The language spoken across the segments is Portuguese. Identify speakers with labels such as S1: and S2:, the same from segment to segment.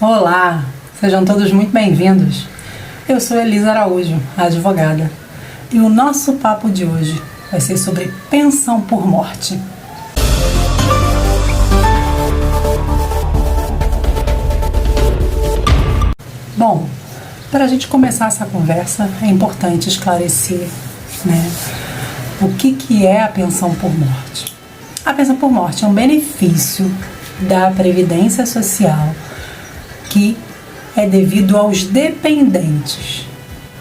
S1: Olá, sejam todos muito bem-vindos. Eu sou Elisa Araújo, advogada, e o nosso papo de hoje vai ser sobre pensão por morte. Bom, para a gente começar essa conversa, é importante esclarecer, o que é a pensão por morte. A pensão por morte é um benefício da Previdência Social que é devido aos dependentes.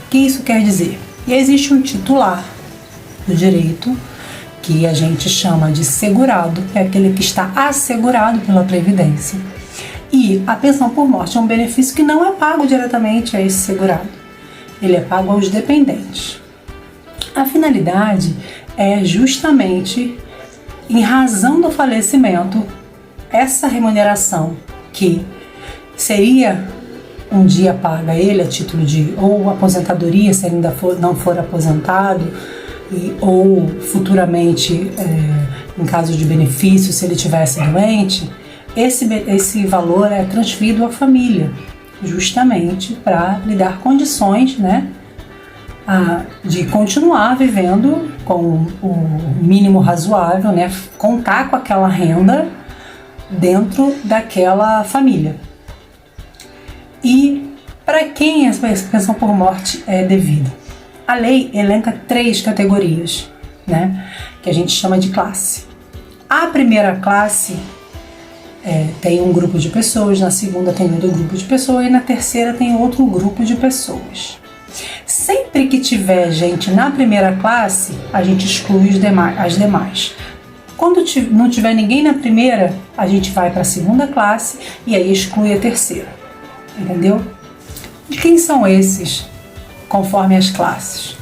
S1: O que isso quer dizer? E existe um titular do direito, que a gente chama de segurado, é aquele que está assegurado pela Previdência. E a pensão por morte é um benefício que não é pago diretamente a esse segurado, ele é pago aos dependentes. A finalidade é justamente, em razão do falecimento, essa remuneração que seria um dia paga a ele a título de ou aposentadoria, se ele ainda não for aposentado, ou futuramente, em caso de benefício, se ele estivesse doente, esse valor é transferido à família, justamente para lhe dar condições, de continuar vivendo com o mínimo razoável, contar com aquela renda dentro daquela família. E para quem essa pensão por morte é devida? A lei elenca 3 categorias, que a gente chama de classe. A primeira classe tem um grupo de pessoas, na segunda tem outro grupo de pessoas e na terceira tem outro grupo de pessoas. Sempre que tiver gente na primeira classe, a gente exclui as demais. Quando não tiver ninguém na primeira, a gente vai para a segunda classe e aí exclui a terceira. Entendeu? De quem são esses, conforme as classes?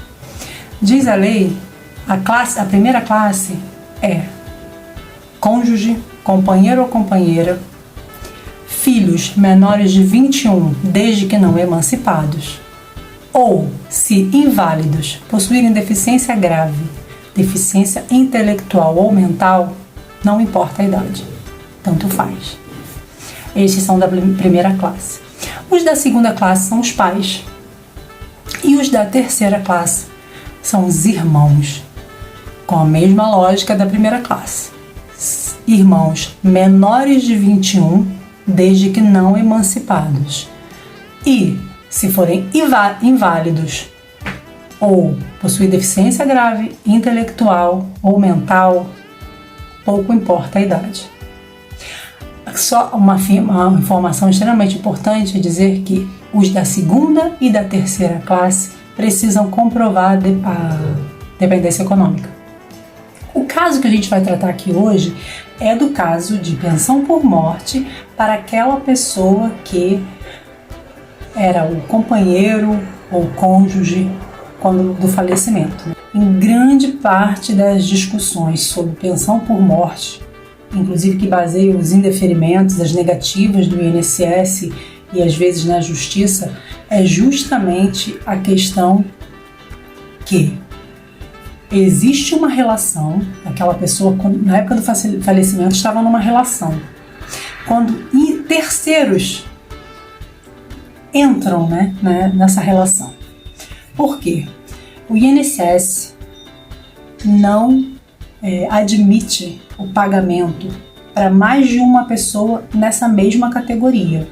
S1: Diz a lei, a primeira classe é cônjuge, companheiro ou companheira, filhos menores de 21, desde que não emancipados, ou, se inválidos, possuírem deficiência grave, deficiência intelectual ou mental, não importa a idade, tanto faz. Estes são da primeira classe. Os da segunda classe são os pais, e os da terceira classe são os irmãos, com a mesma lógica da primeira classe. Irmãos menores de 21, desde que não emancipados. E, se forem inválidos ou possuem deficiência grave, intelectual ou mental, pouco importa a idade. Só uma informação extremamente importante é dizer que os da segunda e da terceira classe precisam comprovar a dependência econômica. O caso que a gente vai tratar aqui hoje é do caso de pensão por morte para aquela pessoa que era o companheiro ou cônjuge do falecimento. Em grande parte das discussões sobre pensão por morte, inclusive que baseiam os indeferimentos, as negativas do INSS e às vezes na justiça, é justamente a questão que existe uma relação, aquela pessoa, na época do falecimento, estava numa relação. Quando terceiros entram nessa relação. Por quê? O INSS não admite o pagamento para mais de uma pessoa nessa mesma categoria.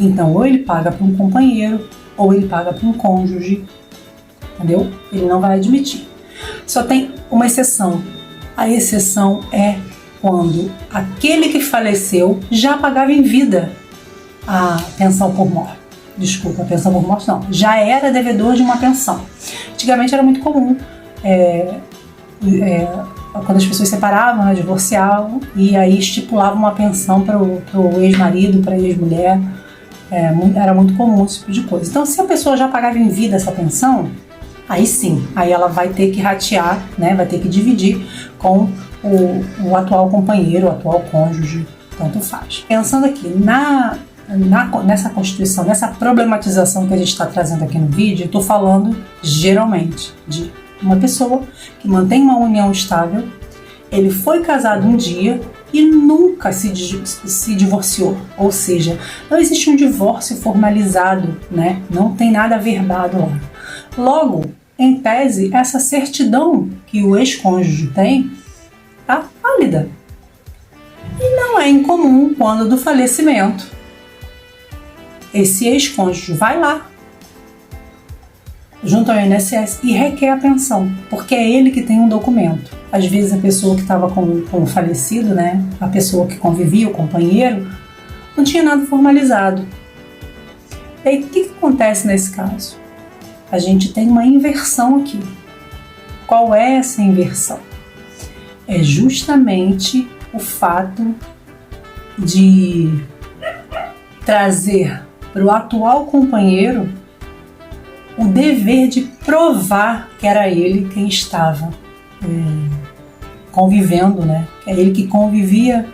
S1: Então, ou ele paga para um companheiro, ou ele paga para um cônjuge, entendeu? Ele não vai admitir. Só tem uma exceção. A exceção é quando aquele que faleceu já pagava em vida a pensão por morte. Desculpa, a pensão por morte não. Já era devedor de uma pensão. Antigamente era muito comum, quando as pessoas separavam, divorciavam, e aí estipulavam uma pensão para o ex-marido, para a ex-mulher. Era muito comum esse tipo de coisa. Então, se a pessoa já pagava em vida essa pensão, aí sim, aí ela vai ter que ratear, vai ter que dividir com o atual companheiro, o atual cônjuge, tanto faz. Pensando aqui nessa Constituição, nessa problematização que a gente está trazendo aqui no vídeo, eu estou falando geralmente de uma pessoa que mantém uma união estável, ele foi casado um dia e nunca se divorciou, ou seja, não existe um divórcio formalizado, né? Não tem nada averbado lá. Logo, em tese, essa certidão que o ex-cônjuge tem está válida. E não é incomum quando do falecimento esse ex-cônjuge vai lá junto ao INSS e requer a pensão, porque é ele que tem um documento. Às vezes a pessoa que estava com o falecido, né, a pessoa que convivia, o companheiro, não tinha nada formalizado. E aí o que acontece nesse caso? A gente tem uma inversão aqui. Qual é essa inversão? É justamente o fato de trazer para o atual companheiro o dever de provar que era ele quem estava convivendo, né? É ele que convivia,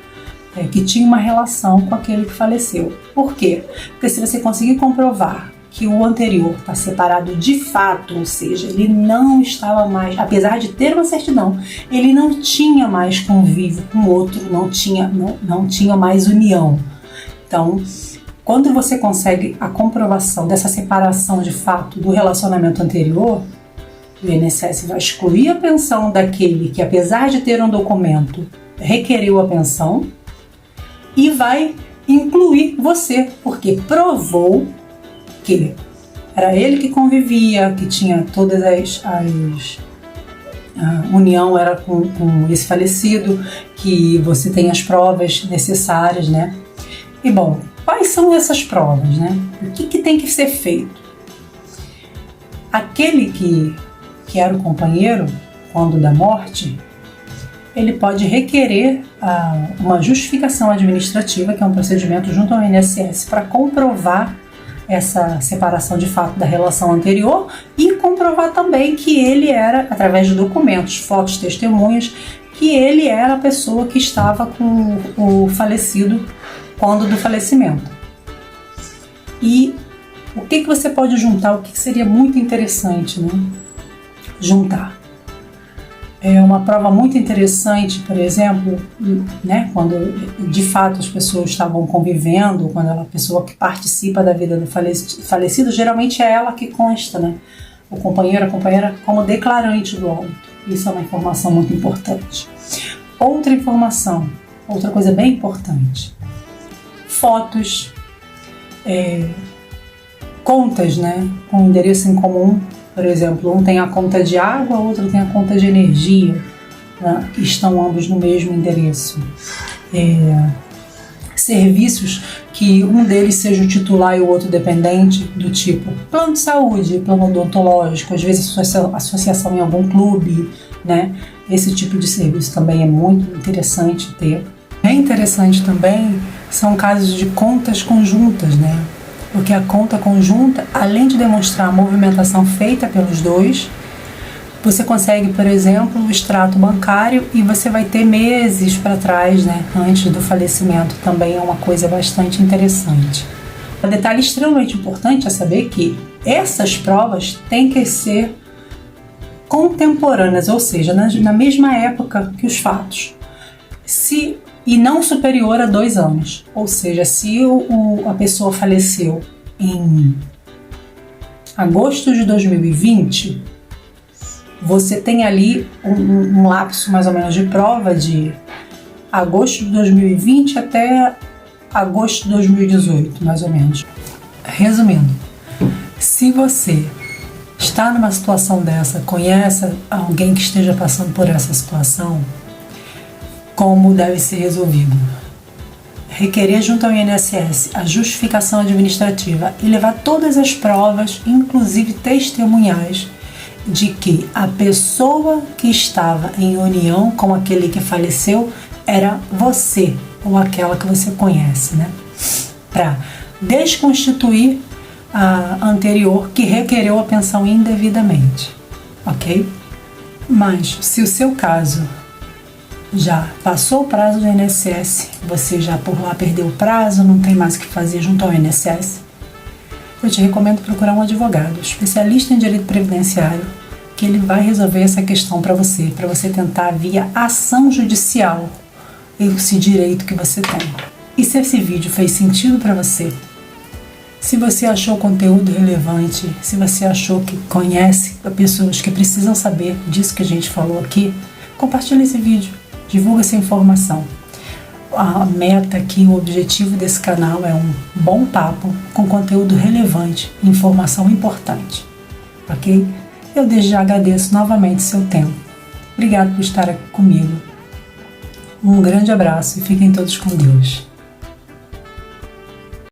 S1: que tinha uma relação com aquele que faleceu. Por quê? Porque se você conseguir comprovar que o anterior está separado de fato, ou seja, ele não estava mais, apesar de ter uma certidão, ele não tinha mais convívio com o outro, não tinha mais união. Então, quando você consegue a comprovação dessa separação de fato do relacionamento anterior, o INSS vai excluir a pensão daquele que, apesar de ter um documento, requeriu a pensão e vai incluir você, porque provou que era ele que convivia, que tinha todas a união era com esse falecido, que você tem as provas necessárias, né? E bom, quais são essas provas, né? O que tem que ser feito? Aquele que era o companheiro, quando da morte, ele pode requerer uma justificação administrativa, que é um procedimento junto ao INSS, para comprovar essa separação de fato da relação anterior e comprovar também que ele era, através de documentos, fotos, testemunhas, que ele era a pessoa que estava com o falecido quando do falecimento. E o que você pode juntar, o que seria muito interessante, né? Juntar. É uma prova muito interessante, por exemplo, né, quando de fato as pessoas estavam convivendo, quando a pessoa que participa da vida do falecido, geralmente é ela que consta, né? O companheiro, a companheira, como declarante do óbito. Isso é uma informação muito importante. Outra informação, outra coisa bem importante: fotos, contas, né, com endereço em comum. Por exemplo, um tem a conta de água, outro tem a conta de energia, né? Estão ambos no mesmo endereço. Serviços que um deles seja o titular e o outro dependente, do tipo plano de saúde, plano odontológico, às vezes associação em algum clube, né? Esse tipo de serviço também é muito interessante ter. É interessante também são casos de contas conjuntas, né? Porque a conta conjunta, além de demonstrar a movimentação feita pelos dois, você consegue, por exemplo, o extrato bancário e você vai ter meses para trás, né, antes do falecimento. Também é uma coisa bastante interessante. Um detalhe extremamente importante é saber que essas provas têm que ser contemporâneas, ou seja, na mesma época que os fatos. E não superior a 2 anos. Ou seja, se a pessoa faleceu em agosto de 2020, você tem ali um lapso mais ou menos de prova de agosto de 2020 até agosto de 2018, mais ou menos. Resumindo, se você está numa situação dessa, conhece alguém que esteja passando por essa situação, como deve ser resolvido? Requerer junto ao INSS a justificação administrativa e levar todas as provas, inclusive testemunhais, de que a pessoa que estava em união com aquele que faleceu era você ou aquela que você conhece, né? Para desconstituir a anterior que requereu a pensão indevidamente, ok? Mas se o seu caso já passou o prazo do INSS, você já por lá perdeu o prazo, não tem mais o que fazer junto ao INSS, eu te recomendo procurar um advogado, especialista em direito previdenciário, que ele vai resolver essa questão para você tentar via ação judicial esse direito que você tem. E se esse vídeo fez sentido para você, se você achou o conteúdo relevante, se você achou que conhece pessoas que precisam saber disso que a gente falou aqui, compartilhe esse vídeo, divulga essa informação. A meta aqui, o objetivo desse canal é um bom papo com conteúdo relevante e informação importante, ok? Eu desde já agradeço novamente seu tempo. Obrigado por estar aqui comigo. Um grande abraço e fiquem todos com Deus.